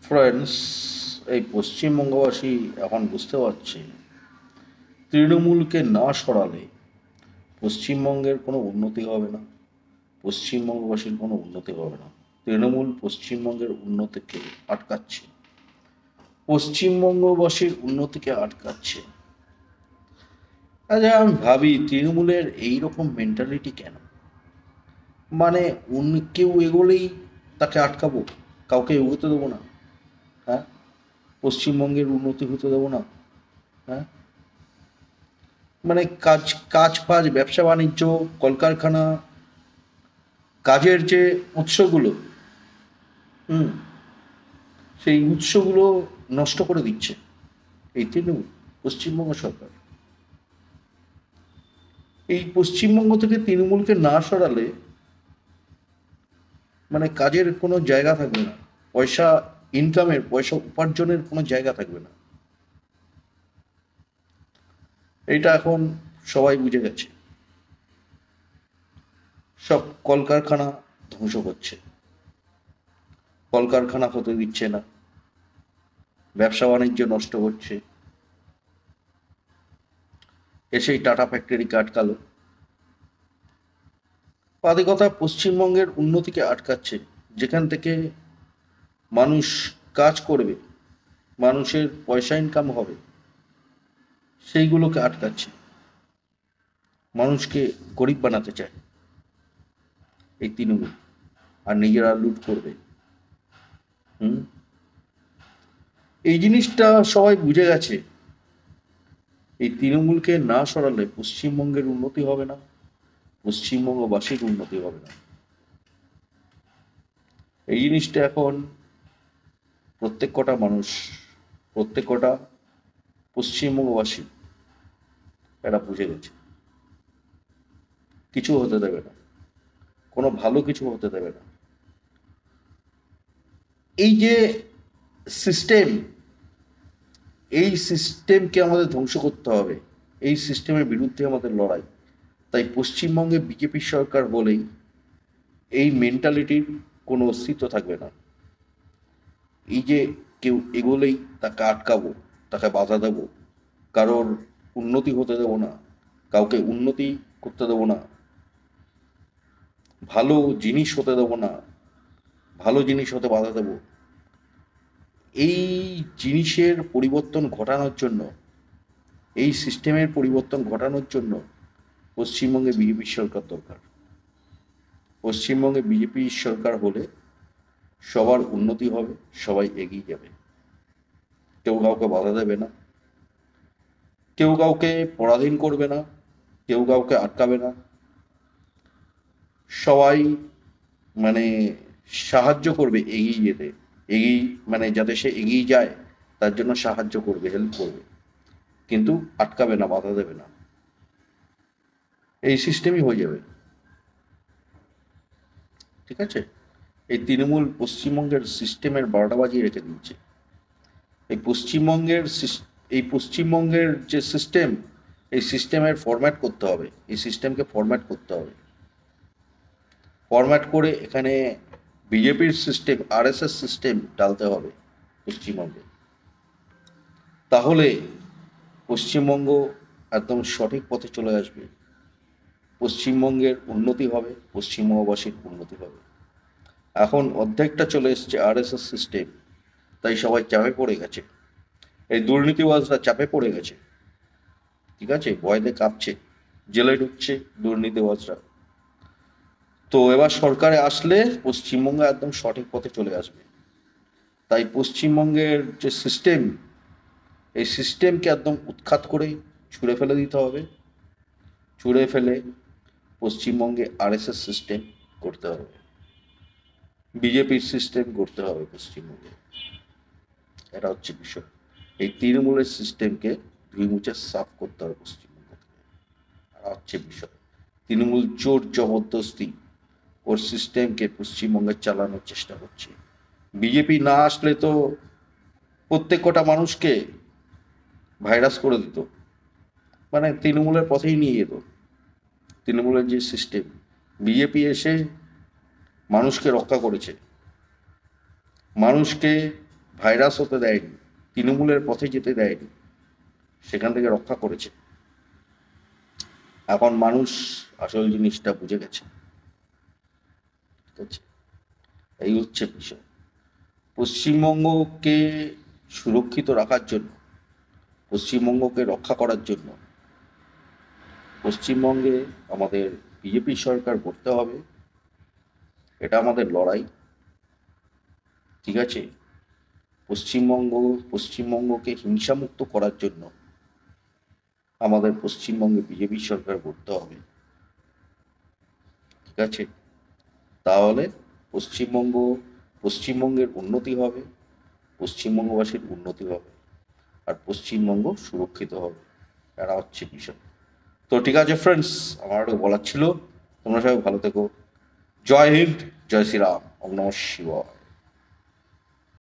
Friends, এই পশ্চিমবঙ্গবাসী এখন বুঝতে পারছে তৃণমূলকে না সরালে পশ্চিমবঙ্গের কোনো উন্নতি হবে না, পশ্চিমবঙ্গবাসীর কোনো উন্নতি হবে না। তৃণমূল পশ্চিমবঙ্গের উন্নতিকে আটকাচ্ছে, পশ্চিমবঙ্গবাসীর উন্নতিকে আটকাচ্ছে। আচ্ছা, আমি ভাবি তৃণমূলের এইরকম মেন্টালিটি কেন? মানে কেউ এগোলেই তাকে আটকাবো, কাউকে এগোতে দেবো না। হ্যাঁ, পশ্চিমবঙ্গের উন্নতি হতে দেবো না। হ্যাঁ, মানে কাজ কাজ ফাজ, ব্যবসা বাণিজ্য, কলকারখানা, কাজের যে উৎসগুলো, হুম, সেই উৎসগুলো নষ্ট করে দিচ্ছে এই তৃণমূল, পশ্চিমবঙ্গ সরকার। এই পশ্চিমবঙ্গ থেকে তৃণমূলকে না সরালে মানে কাজের কোনো জায়গা থাকবে না, পয়সা ইনকামের, পয়সা উপার্জনের কোনো জায়গা থাকবে না। এইটা এখন সবাই বুঝে গেছে। সব কলকারখানা ধ্বংস করছে, কলকারখানা হতে দিচ্ছে না, ব্যবসা বাণিজ্য নষ্ট করছে। এসেই টাটা ফ্যাক্টরিকে আটকালো। বাদে কথা, পশ্চিমবঙ্গের উন্নতিকে আটকাচ্ছে। যেখান থেকে মানুষ কাজ করবে, মানুষের পয়সা ইনকাম হবে, সেইগুলোকে আটকাচ্ছে। মানুষকে গরিব বানাতে চায় এই তৃণমূল, আর নিজেরা লুট করবে। হুম, এই জিনিসটা সবাই বুঝে গেছে। এই তৃণমূলকে না সরালে পশ্চিমবঙ্গের উন্নতি হবে না, পশ্চিমবঙ্গবাসীর উন্নতি হবে না। এই জিনিসটা এখন প্রত্যেক কটা মানুষ, প্রত্যেক কটা পশ্চিমবঙ্গবাসী এরা বুঝে গেছে। কিছু হতে দেবে না, কোনো ভালো কিছু হতে দেবে না। এই যে সিস্টেম, এই সিস্টেমকে আমাদের ধ্বংস করতে হবে। এই সিস্টেমের বিরুদ্ধে আমাদের লড়াই। তাই পশ্চিমবঙ্গে বিজেপি সরকার বলেই এই মেন্টালিটির কোনো অস্তিত্ব থাকবে না। এই যে কেউ এগোলেই তাকে আটকাবো, তাকে বাধা দেবো, কারোর উন্নতি হতে দেবো না, কাউকে উন্নতি করতে দেবো না, ভালো জিনিস হতে দেবো না, ভালো জিনিস হতে বাধা দেবো, এই জিনিসের পরিবর্তন ঘটানোর জন্য, এই সিস্টেমের পরিবর্তন ঘটানোর জন্য পশ্চিমবঙ্গে বিজেপি সরকার দরকার। পশ্চিমবঙ্গে বিজেপি সরকার হলে সবার উন্নতি হবে, সবাই এগিয়ে যাবে। কেউ কাউকে বাধা দেবে না, কেউ কাউকে পরাধীন করবে না, কেউ কাউকে আটকাবে না। সবাই মানে সাহায্য করবে এগিয়ে যেতে, এগিয়ে মানে যাতে সে এগিয়ে যায় তার জন্য সাহায্য করবে, হেল্প করবে, কিন্তু আটকাবে না, বাধা দেবে না। এই সিস্টেমই হয়ে যাবে। ঠিক আছে? এই তৃণমূল পশ্চিমবঙ্গের সিস্টেমের ১২টা বাজিয়ে রেখে দিয়েছে। এই পশ্চিমবঙ্গের এই পশ্চিমবঙ্গের যে সিস্টেম, এই সিস্টেমের ফরম্যাট করতে হবে, এই সিস্টেমকে ফরম্যাট করতে হবে। ফরম্যাট করে এখানে বিজেপির সিস্টেম, আরএসএস সিস্টেম ডালতে হবে পশ্চিমবঙ্গে। তাহলে পশ্চিমবঙ্গ একদম সঠিক পথে চলে আসবে, পশ্চিমবঙ্গের উন্নতি হবে, পশ্চিমবঙ্গবাসীর উন্নতি হবে। এখন অর্ধেকটা চলে এসছে আরএসএস সিস্টেম, তাই সবাই চাপে পড়ে গেছে। এই দুর্নীতিবাজরা চাপে পড়ে গেছে। ঠিক আছে, ভয়তে কাঁপছে, জেলে ঢুকছে দুর্নীতিবাজরা। তো এবার সরকারে আসলে পশ্চিমবঙ্গ একদম সঠিক পথে চলে আসবে। তাই পশ্চিমবঙ্গের যে সিস্টেম, এই সিস্টেমকে একদম উৎখাত করে ছুঁড়ে ফেলে দিতে হবে। ছুঁড়ে ফেলে পশ্চিমবঙ্গে আরএসএস সিস্টেম করতে হবে, বিজেপির সিস্টেম করতে হবে পশ্চিমবঙ্গে। এটা হচ্ছে বিষয়। এই তৃণমূলের সিস্টেমকে ধুই মুছে সাফ করতে হবে পশ্চিমবঙ্গ থেকে। এটা হচ্ছে বিষয়। তৃণমূল জোর জবরদস্তি ওর সিস্টেমকে পশ্চিমবঙ্গে চালানোর চেষ্টা করছে। বিজেপি না আসলে তো প্রত্যেক কটা মানুষকে ভাইরাস করে দিত, মানে তৃণমূলের পথেই নিয়ে যেত। তৃণমূলের যে সিস্টেম, বিজেপি এসে মানুষকে রক্ষা করেছে, মানুষকে ভাইরাস হতে দেয়নি, তৃণমূলের পথে যেতে দেয়নি, সেখান থেকে রক্ষা করেছে। এখন মানুষ আসল জিনিসটা বুঝে গেছে। ঠিক আছে, এই হচ্ছে বিষয়। পশ্চিমবঙ্গকে সুরক্ষিত রাখার জন্য, পশ্চিমবঙ্গকে রক্ষা করার জন্য পশ্চিমবঙ্গে আমাদের বিজেপি সরকার করতে হবে। এটা আমাদের লড়াই। ঠিক আছে, পশ্চিমবঙ্গ পশ্চিমবঙ্গকে হিংসামুক্ত করার জন্য আমাদের পশ্চিমবঙ্গে বিজেপি সরকার করতে হবে। ঠিক আছে, তাহলে পশ্চিমবঙ্গ পশ্চিমবঙ্গের উন্নতি হবে, পশ্চিমবঙ্গবাসীর উন্নতি হবে, আর পশ্চিমবঙ্গ সুরক্ষিত হবে। এটা হচ্ছে বিষয়। তো ঠিক আছে ফ্রেন্ডস, আমার একটু বলার ছিল। তোমরা সবাই ভালো থেকো। জয় হিন্দ, জয় শ্রীরাম, ওম নমঃ শিবায়।